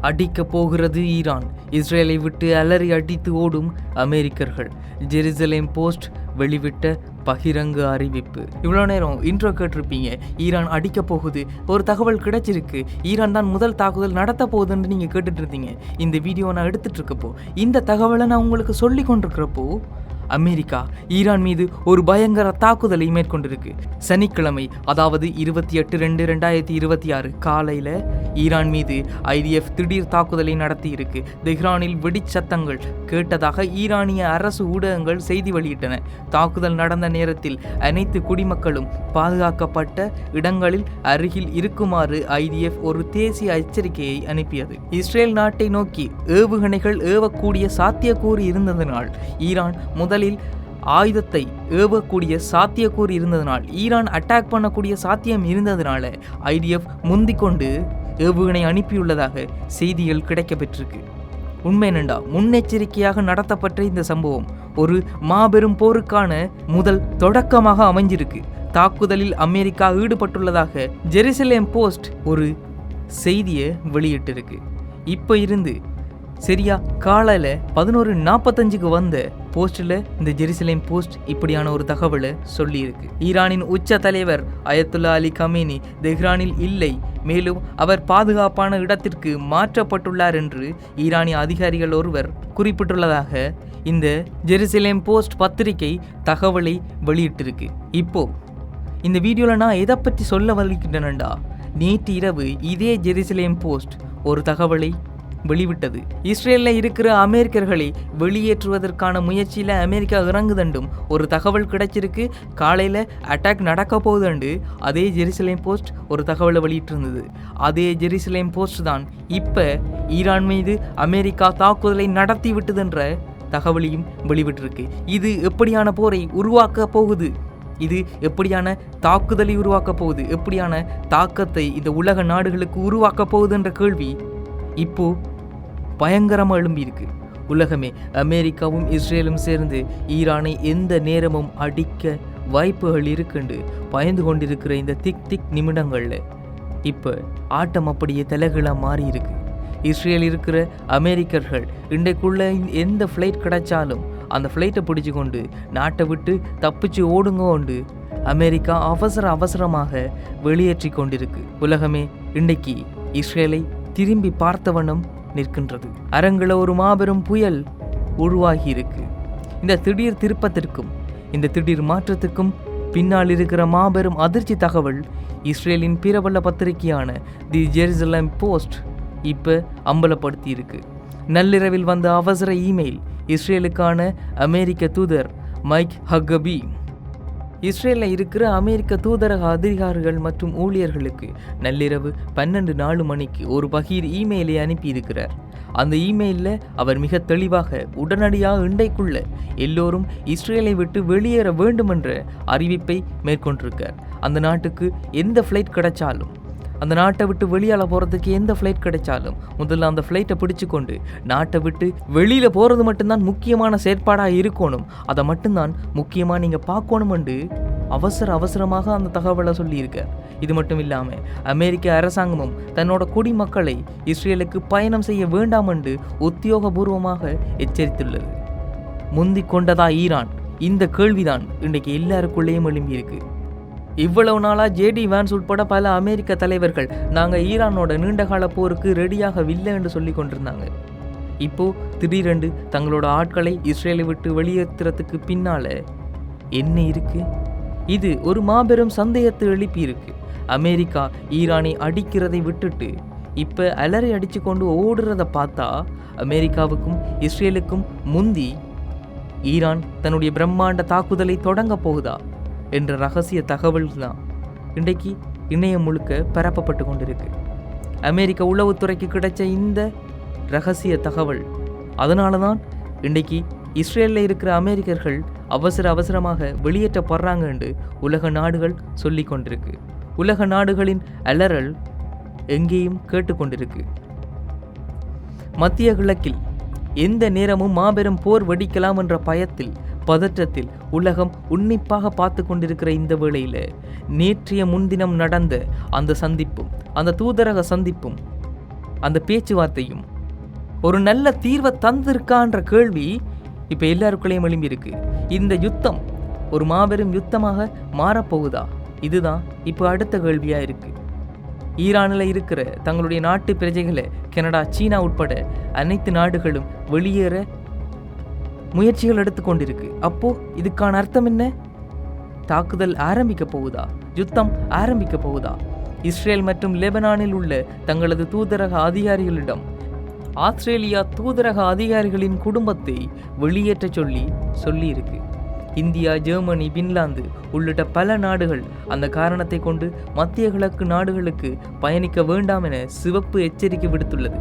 அடிக்கப் போகிறது ஈரான். இஸ்ரேலை விட்டு அலறி அடித்து ஓடும் அமெரிக்கர்கள். ஜெருசலேம் போஸ்ட் வெளிவிட்ட பகிரங்க அறிவிப்பு. இவ்வளோ நேரம் இன்ட்ரோ கேட்டிருப்பீங்க. ஈரான் அடிக்க போகுது, ஒரு தகவல் கிடைச்சிருக்கு, ஈரான் தான் முதல் தாக்குதல் நடத்த போகுதுன்னு நீங்கள் கேட்டுட்டு இருந்தீங்க. இந்த வீடியோ நான் எடுத்துட்டு இருக்கப்போ, இந்த தகவலை நான் உங்களுக்கு சொல்லி கொண்டிருக்கிறப்போ அமெரிக்கா ஈரான் மீது ஒரு பயங்கர தாக்குதலை மேற்கொண்டிருக்கு. சனிக்கிழமை, அதாவது 28/2/2026 காலையில் ஈரான் மீது IDF திடீர் தாக்குதலை நடத்தி இருக்கு. தெஹ்ரானில் வெடிச்சத்தங்கள் கேட்டதாக ஈரானிய அரசு ஊடகங்கள் செய்தி வெளியிட்டன. தாக்குதல் நடந்த நேரத்தில் அனைத்து குடிமக்களும் பாதுகாக்கப்பட்ட இடங்களில் அருகில் இருக்குமாறு IDF ஒரு தேசிய எச்சரிக்கையை அனுப்பியது. இஸ்ரேல் நாட்டை நோக்கி ஏவுகணைகள் ஏவக்கூடிய சாத்தியக்கூறு இருந்ததனால் ஈரான் முதலில் ஆயுதத்தை ஏவக்கூடிய சாத்தியக்கூறு இருந்ததனால் ஈரான் அட்டாக் பண்ணக்கூடிய சாத்தியம் இருந்ததனால IDF முந்திக்கொண்டு ஏவுகணை அனுப்பியுள்ளதாக செய்திகள் கிடைக்கப்பெற்றிருக்கு. உண்மை என்னண்டா, முன்னெச்சரிக்கையாக நடத்தப்பட்ட இந்த சம்பவம் ஒரு மாபெரும் போருக்கான முதல் தொடக்கமாக அமைஞ்சிருக்கு. தாக்குதலில் அமெரிக்கா ஈடுபட்டுள்ளதாக ஜெருசலேம் போஸ்ட் ஒரு செய்தியை வெளியிட்டிருக்கு. இப்போ இருந்து சரியா காலையில் 11:45 வந்த போஸ்டில் இந்த ஜெருசலேம் போஸ்ட் இப்படியான ஒரு தகவலை சொல்லியிருக்கு. ஈரானின் உச்ச தலைவர் அயத்துல்லா அலி கமேனி தெஹ்ரானில் இல்லை, மேலும் அவர் பாதுகாப்பான இடத்திற்கு மாற்றப்பட்டுள்ளார் என்று ஈரானிய அதிகாரிகள் ஒருவர் குறிப்பிட்டுள்ளதாக இந்த ஜெருசலேம் போஸ்ட் பத்திரிகை தகவலை வெளியிட்டிருக்கு. இப்போ இந்த வீடியோவில் நான் எதை பற்றி சொல்ல வருகின்றனண்டா, நேற்று இரவு இதே ஜெருசலேம் போஸ்ட் ஒரு தகவலை வெளிவிட்டது. இஸ்ரேலில் இருக்கிற அமெரிக்கர்களை வெளியேற்றுவதற்கான முயற்சியில் அமெரிக்கா இறங்குதண்டும் ஒரு தகவல் கிடைச்சிருக்கு. காலையில் அட்டாக் நடக்க போகுதுண்டு அதே ஜெருசலேம் போஸ்ட் ஒரு தகவலை வெளியிட்டிருந்தது. அதே ஜெருசலேம் போஸ்ட் தான் இப்போ ஈரான் மீது அமெரிக்கா தாக்குதலை நடத்தி விட்டதுன்ற தகவலையும் வெளிவிட்டிருக்கு. இது எப்படியான போரை உருவாக்க போகுது, இது எப்படியான தாக்குதலை உருவாக்க போகுது, எப்படியான தாக்கத்தை இந்த உலக நாடுகளுக்கு உருவாக்க போகுதுன்ற கேள்வி இப்போ பயங்கரமாக எழும்பியிருக்கு. உலகமே, அமெரிக்காவும் இஸ்ரேலும் சேர்ந்து ஈரானை எந்த நேரமும் அடிக்க வாய்ப்புகள் இருக்குண்டு பயந்து கொண்டிருக்கிற இந்த திக் நிமிடங்களில் இப்போ ஆட்டம் அப்படியே தலைகளாக மாறி இருக்கு. இஸ்ரேல் இருக்கிற அமெரிக்கர்கள் இன்றைக்குள்ள எந்த ஃப்ளைட் கிடைச்சாலும் அந்த ஃப்ளைட்டை பிடிச்சி கொண்டு நாட்டை விட்டு தப்பிச்சு ஓடுங்கோண்டு அமெரிக்கா அவசரமாக வெளியேற்றி கொண்டிருக்கு. உலகமே இன்றைக்கு இஸ்ரேலை திரும்பி பார்த்தவண்ணம் நிற்கின்றது. அரங்கில் ஒரு மாபெரும் புயல் உருவாகி இருக்கு. இந்த திடீர் திருப்பத்திற்கும் இந்த திடீர் மாற்றத்துக்கும் பின்னால் இருக்கிற மாபெரும் அதிர்ச்சி தகவல் இஸ்ரேலின் பிரபல பத்திரிகையான தி ஜெருசலேம் போஸ்ட் இப்போ அம்பலப்படுத்தி இருக்கு. நள்ளிரவில் வந்த அவசர இமெயில் இஸ்ரேலுக்கான அமெரிக்க தூதர் மைக் ஹக்கபி இஸ்ரேலில் இருக்கிற அமெரிக்க தூதரக அதிகாரிகள் மற்றும் ஊழியர்களுக்கு நள்ளிரவு 12:04 மணிக்கு ஒரு பகீர் இமெயிலை அனுப்பியிருக்கிறார். அந்த இமெயிலில் அவர் மிக தெளிவாக உடனடியாக இன்றைக்குள்ள எல்லோரும் இஸ்ரேலை விட்டு வெளியேற வேண்டுமென்ற அறிவிப்பை மேற்கொண்டிருக்கார். அந்த நாட்டுக்கு எந்த ஃப்ளைட் கிடைச்சாலும், அந்த நாட்டை விட்டு வெளியால் போகிறதுக்கு எந்த ஃப்ளைட் கிடைச்சாலும் முதல்ல அந்த ஃப்ளைட்டை பிடிச்சு கொண்டு நாட்டை விட்டு வெளியில் போகிறது மட்டும்தான் முக்கியமான செயற்பாடாக இருக்கணும், அதை மட்டும்தான் முக்கியமாக நீங்கள் பார்க்கணுமென்று அவசரமாக அந்த தகவலை சொல்லியிருக்கார். இது மட்டும் இல்லாமல் அமெரிக்க அரசாங்கமும் தன்னோட குடிமக்களை இஸ்ரேலுக்கு பயணம் செய்ய வேண்டாம் என்று உத்தியோகபூர்வமாக எச்சரித்துள்ளது. முந்திக் கொண்டதா ஈரான்? இந்த கேள்விதான் இன்றைக்கு எல்லாருக்குள்ளேயும் எழும்பியிருக்கு. இவ்வளவு நாளாக JD வான்ஸ் உட்பட பல அமெரிக்க தலைவர்கள் நாங்கள் ஈரானோட நீண்டகால போருக்கு ரெடியாக இல்லை என்று சொல்லி கொண்டிருந்தாங்க. இப்போது திடீரென்று தங்களோட ஆட்களை இஸ்ரேலை விட்டு வெளியேற்றுறதுக்கு பின்னால் என்ன இருக்கு? இது ஒரு மாபெரும் சந்தேகத்தை எழுப்பி இருக்கு. அமெரிக்கா ஈரானை அடிக்கிறதை விட்டுட்டு இப்போ அலறி அடித்து கொண்டு ஓடுறத பார்த்தா அமெரிக்காவுக்கும் இஸ்ரேலுக்கும் முந்தி ஈரான் தன்னுடைய பிரம்மாண்ட தாக்குதலை தொடங்க போகுதா என்ற ரகசிய தகவல் தான் இன்றைக்கு இணையம் முழுக்க பரப்பப்பட்டு கொண்டிருக்கு. அமெரிக்க உளவுத்துறைக்கு கிடைச்ச இந்த ரகசிய தகவல், அதனால தான் இன்றைக்கு இஸ்ரேலில் இருக்கிற அமெரிக்கர்கள் அவசரமாக வெளியேற்றப்படுறாங்க என்று உலக நாடுகள் சொல்லி கொண்டிருக்கு. உலக நாடுகளின் அலறல் எங்கேயும் கேட்டுக்கொண்டிருக்கு. மத்திய கிழக்கில் எந்த நேரமும் மாபெரும் போர் வெடிக்கலாம் என்ற பயத்தில் பதற்றத்தில் உலகம் உன்னிப்பாக பார்த்து கொண்டிருக்கிற இந்த வேளையில் நேற்றைய முன்தினம் நடந்த அந்த சந்திப்பும் அந்த தூதரக சந்திப்பும் அந்த பேச்சுவார்த்தையும் ஒரு நல்ல தீர்வை தந்திருக்கான்ற கேள்வி இப்போ எல்லாருக்குள்ளேயும் எழும்பி இருக்கு. இந்த யுத்தம் ஒரு மாபெரும் யுத்தமாக மாறப்போகுதா? இதுதான் இப்போ அடுத்த கேள்வியாக இருக்கு. ஈரானில் இருக்கிற தங்களுடைய நாட்டு பிரஜைகளை கனடா, சீனா உட்பட அனைத்து நாடுகளும் வெளியேற முயற்சிகள் எடுத்துக்கொண்டிருக்கு. அப்போ இதுக்கான அர்த்தம் என்ன? தாக்குதல் ஆரம்பிக்க போகுதா? யுத்தம் ஆரம்பிக்க போகுதா? இஸ்ரேல் மற்றும் லெபனானில் உள்ள தங்களது தூதரக அதிகாரிகளிடம் ஆஸ்திரேலியா தூதரக அதிகாரிகளின் குடும்பத்தை வெளியேற்ற சொல்லியிருக்கு. இந்தியா, ஜெர்மனி, பின்லாந்து உள்ளிட்ட பல நாடுகள் அந்த காரணத்தை கொண்டு மத்திய கிழக்கு நாடுகளுக்கு பயணிக்க வேண்டாம் என சிவப்பு எச்சரிக்கை விடுத்துள்ளது.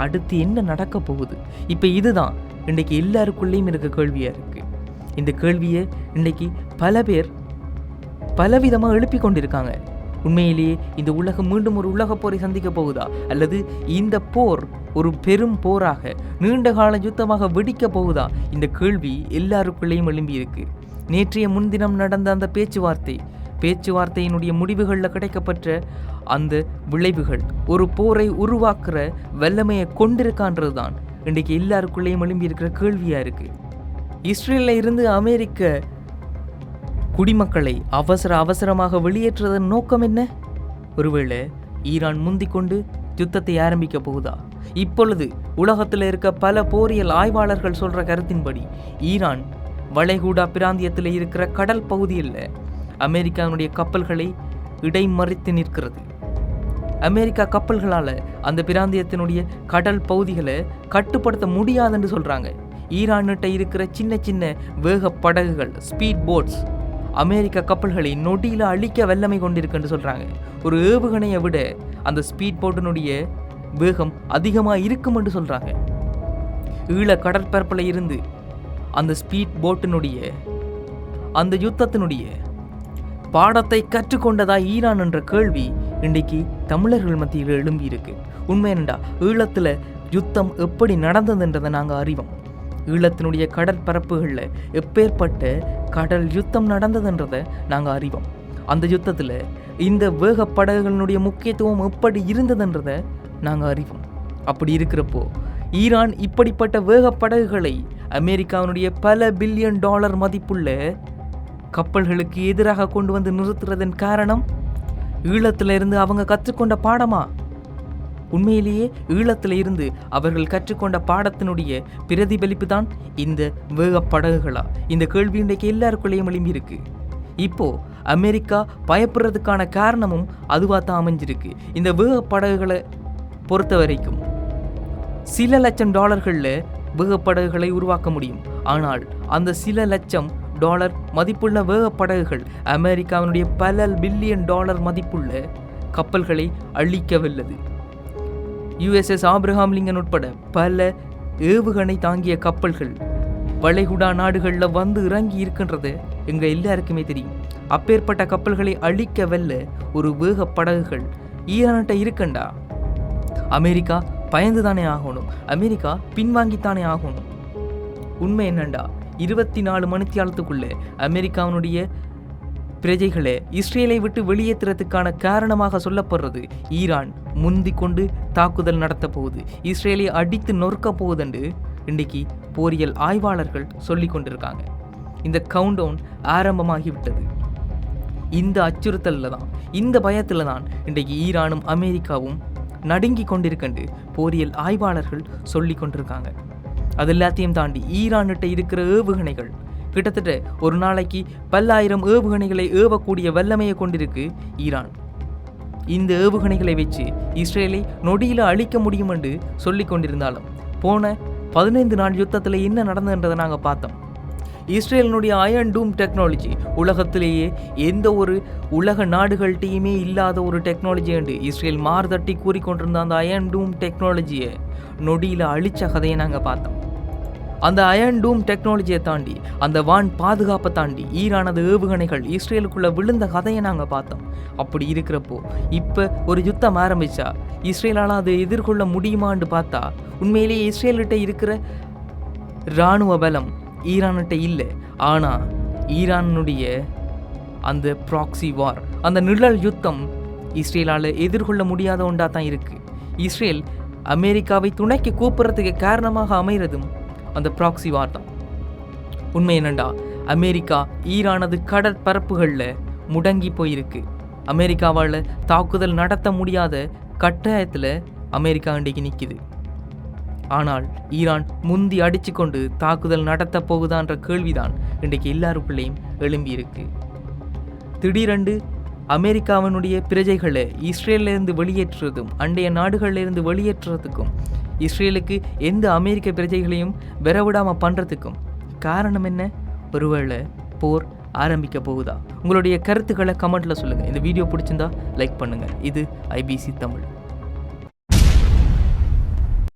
அடுத்து என்ன நடக்க போகுது? இப்போ இதுதான் இன்றைக்கு எல்லாருக்குள்ளேயும் இருக்க கேள்வியாக இருக்கு. இந்த கேள்வியை இன்றைக்கி பல பேர் பலவிதமாக எழுப்பி கொண்டிருக்காங்க. உண்மையிலேயே இந்த உலகம் மீண்டும் ஒரு உலகப் போரை சந்திக்க போகுதா, அல்லது இந்த போர் ஒரு பெரும் போராக நீண்ட கால யுத்தமாக வெடிக்க போகுதா? இந்த கேள்வி எல்லாருக்குள்ளேயும் எழும்பி இருக்கு. நேற்றைய முன்தினம் நடந்த அந்த பேச்சுவார்த்தையினுடைய முடிவுகளில் கிடைக்கப்பட்ட அந்த விளைவுகள் ஒரு போரை உருவாக்குற வல்லமையை கொண்டிருக்கான்றது தான் இன்றைக்கு எல்லாருக்குள்ளேயும் எழும்பி இருக்கிற கேள்வியாக இருக்கு. இஸ்ரேலில் இருந்து அமெரிக்க குடிமக்களை அவசரமாக வெளியேற்றுவதன் நோக்கம் என்ன? ஒருவேளை ஈரான் முந்திக்கொண்டு யுத்தத்தை ஆரம்பிக்க போகுதா? இப்பொழுது உலகத்தில் இருக்க பல போரியல் ஆய்வாளர்கள் சொல்ற கருத்தின்படி ஈரான் வளைகுடா பிராந்தியத்தில் இருக்கிற கடல் பகுதியில் அமெரிக்காவுடைய கப்பல்களை இடைமறித்து நிற்கிறது. அமெரிக்கா கப்பல்களால் அந்த பிராந்தியத்தினுடைய கடல் பகுதிகளை கட்டுப்படுத்த முடியாதுன்னு சொல்றாங்க. ஈரான்கிட்ட இருக்கிற சின்ன வேக படகுகள், ஸ்பீட் போட்ஸ், அமெரிக்க கப்பல்களை நொடியில் அழிக்க வல்லமை கொண்டிருக்குன்னு சொல்கிறாங்க. ஒரு ஏவுகணையை விட அந்த ஸ்பீட் போட்டினுடைய வேகம் அதிகமாக இருக்கும் என்று சொல்கிறாங்க. ஈழ கடற்பரப்பில் இருந்து அந்த ஸ்பீட் போட்டினுடைய அந்த யுத்தத்தினுடைய பாடத்தை கற்றுக்கொண்டதா ஈரான் என்ற கேள்வி இன்றைக்கு தமிழர்கள் மத்தியில் எழும்பி இருக்கு. உண்மை என்னடா, ஈழத்தில் யுத்தம் எப்படி நடந்ததுன்றதை நாங்கள் அறிவோம். ஈழத்தினுடைய கடற்பரப்புகளில் எப்பேற்பட்ட கடல் யுத்தம் நடந்ததுன்றதை நாங்கள் அறிவோம். அந்த யுத்தத்தில் இந்த வேக படகுகளினுடைய முக்கியத்துவம் எப்படி இருந்ததுன்றதை நாங்கள் அறிவோம். அப்படி இருக்கிறப்போ ஈரான் இப்படிப்பட்ட வேக படகுகளை அமெரிக்காவினுடைய பல பில்லியன் டாலர் மதிப்புள்ள கப்பல்களுக்கு எதிராக கொண்டு வந்து நிறுத்துறதன் காரணம் ஈழத்தில் இருந்து அவங்க கற்றுக்கொண்ட பாடமா? உண்மையிலேயே ஈழத்தில் இருந்து அவர்கள் கற்றுக்கொண்ட பாடத்தினுடைய பிரதிபலிப்பு தான் இந்த வேக படகுகளா? இந்த கேள்வி இன்றைக்கு எல்லாருக்குள்ளேயும் எழும்பி இருக்கு. இப்போ அமெரிக்கா பயப்படுறதுக்கான காரணமும் அதுவாக தான் அமைஞ்சிருக்கு. இந்த வேக படகுகளை பொறுத்த வரைக்கும் சில லட்சம் டாலர்களில் வேக படகுகளை உருவாக்க முடியும். ஆனால் அந்த சில லட்சம் டாலர் மதிப்புள்ள வேக படகுகள் அமெரிக்காவினுடைய பல பில்லியன் டாலர் மதிப்புள்ள கப்பல்களை அழிக்கவல்லது. USS ஆப்ரஹாம் லிங்கன் உட்பட பல ஏவுகணை தாங்கிய கப்பல்கள் வளைகுடா நாடுகளில் வந்து இறங்கி இருக்கின்றது எங்கள் எல்லாருக்குமே தெரியும். அப்பேற்பட்ட கப்பல்களை அழிக்க வெல்ல ஒரு வேக படகுகள் ஈரான்கிட்ட இருக்கண்டா. அமெரிக்கா பயந்து தானே ஆகணும், அமெரிக்கா பின்வாங்கித்தானே ஆகணும். உண்மை என்னண்டா, 24 மணித்தியாலத்துக்குள்ளே அமெரிக்காவினுடைய பிரஜைகளை இஸ்ரேலை விட்டு வெளியேற்றுறதுக்கான காரணமாக சொல்லப்படுறது ஈரான் முந்தி கொண்டு தாக்குதல் நடத்த போகுது, இஸ்ரேலை அடித்து நொறுக்க போகுதுன்னு இன்றைக்கு போரியல் ஆய்வாளர்கள் சொல்லி கொண்டிருக்காங்க. இந்த கவுண்டவுன் ஆரம்பமாகிவிட்டது. இந்த அச்சுறுத்தலில் தான், இந்த பயத்தில் தான் இன்றைக்கு ஈரானும் அமெரிக்காவும் நடுங்கி கொண்டிருக்கண்டு போரியல் ஆய்வாளர்கள் சொல்லி கொண்டிருக்காங்க. அது எல்லாத்தையும் தாண்டி ஈரான்கிட்ட இருக்கிற ஏவுகணைகள் கிட்டத்தட்ட ஒரு நாளைக்கு 10,000 ஏவுகணைகளை ஏவக்கூடிய வல்லமையை கொண்டிருக்கு ஈரான். இந்த ஏவுகணைகளை வச்சு இஸ்ரேலை நொடியில் அழிக்க முடியும் என்று சொல்லி கொண்டிருந்தாலும் போன 15 நாள் யுத்தத்தில் என்ன நடந்ததுன்றதை நாங்கள் பார்த்தோம். இஸ்ரேலினுடைய அயன் டூம் டெக்னாலஜி உலகத்திலேயே எந்த ஒரு உலக நாடுகள்கிட்டையுமே இல்லாத ஒரு டெக்னாலஜி என்று இஸ்ரேல் மார்தட்டி கூறிக்கொண்டிருந்த அந்த அயன் டூம் டெக்னாலஜியை நொடியில் அழித்த கதையை நாங்கள் பார்த்தோம். அந்த அயன் டூம் டெக்னாலஜியை தாண்டி, அந்த வான் பாதுகாப்பை தாண்டி ஈரானது ஏவுகணைகள் இஸ்ரேலுக்குள்ளே விழுந்த கதையை நாங்கள் பார்த்தோம். அப்படி இருக்கிறப்போ இப்போ ஒரு யுத்தம் ஆரம்பித்தா இஸ்ரேலால் அதை எதிர்கொள்ள முடியுமான்னு பார்த்தா உண்மையிலேயே இஸ்ரேல்கிட்ட இருக்கிற இராணுவ பலம் ஈரான்கிட்ட இல்லை. ஆனால் ஈரானுடைய அந்த ப்ராக்சி வார், அந்த நிழல் யுத்தம் இஸ்ரேலால் எதிர்கொள்ள முடியாத ஒன்றா தான் இருக்குது. இஸ்ரேல் அமெரிக்காவை துணைக்கு கூப்பிட்றதுக்கு காரணமாக அமைகிறதும் அந்த ப்ராக்ஸி வார் தான். உண்மை என்னண்டா, அமெரிக்கா ஈரானது கடற்பரப்புகளில் முடங்கி போயிருக்கு. அமெரிக்காவால் தாக்குதல் நடத்த முடியாத கட்டாயத்தில் அமெரிக்கா இன்றைக்கு நிற்கிது. ஆனால் ஈரான் முந்தி அடித்து கொண்டு தாக்குதல் நடத்த போகுதான்ற கேள்விதான் இன்றைக்கு எல்லாருக்குள்ளேயும் எழும்பியிருக்கு. திடீரென்று அமெரிக்காவினுடைய பிரஜைகளை இஸ்ரேலிருந்து வெளியேற்றுறதும் அண்டைய நாடுகளிலிருந்து வெளியேற்றுறதுக்கும் இஸ்ரேலுக்கு எந்த அமெரிக்க பிரஜைகளையும் வரவிடாமல் பண்ணுறதுக்கும் காரணம் என்ன? ஒருவேளை போர் ஆரம்பிக்க போகுதா? உங்களுடைய கருத்துக்களை கமெண்ட்டில் சொல்லுங்கள். இந்த வீடியோ பிடிச்சிருந்தா லைக் பண்ணுங்கள். இது IBC தமிழ்.